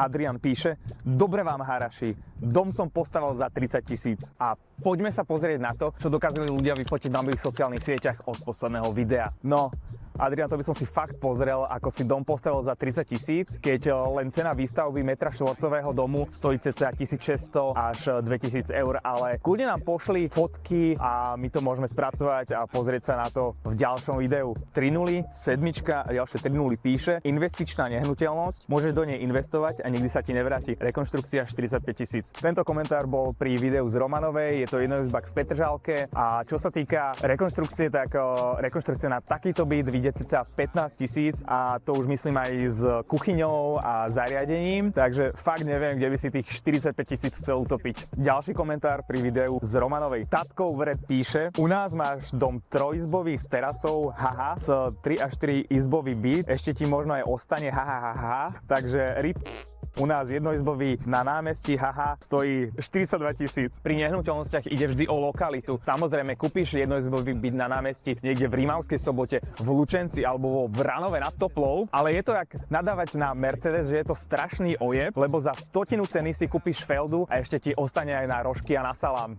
Adrian píše: Dobre vám, haraši, dom som postavil za 30 000 a poďme sa pozrieť na to, čo dokázali ľudia vyfotiť na mojich sociálnych sieťach od posledného videa. No, Adrian, to by som si fakt pozrel, ako si dom postavil za 30 000, keď len cena výstavby metra štvorcového domu stojí cca 1600 až 2000 eur, ale kľudne nám pošli fotky a my to môžeme spracovať a pozrieť sa na to v ďalšom videu. 3.0, sedmička a ďalšie 3.0 píše: investičná nehnuteľnosť, môžeš do nej investovať a nikdy sa ti nevráti. Rekonštrukcia 45 000. Tento komentár bol pri videu z Romanovej, je to jednoizbak v Petržalke a čo sa týka rekonštrukcie, tak rekonštrukcia na takýto byt vyjde cca 15 000 a to už myslím aj s kuchyňou a zariadením, takže fakt neviem, kde by si tých 45 000 chcel utopiť. Ďalší komentár pri videu z Romanovej. Tatkov vred píše: U nás máš dom trojizbový s terasou, haha, s 3 až 4 izbový byt, ešte ti možno aj ostane, haha, takže rip. U nás jednoizbový na námestí, haha, stojí 42 000. Pri nehnuteľnostiach ide vždy o lokalitu. Samozrejme, kúpiš jednoizbový byt na námestí niekde v Rimavskej Sobote, v Lučenci alebo vo Vranove nad Toplou, ale je to jak nadávať na Mercedes, že je to strašný ojeb, lebo za 100 ceny si kúpiš feldu a ešte ti ostane aj na rožky a na salám.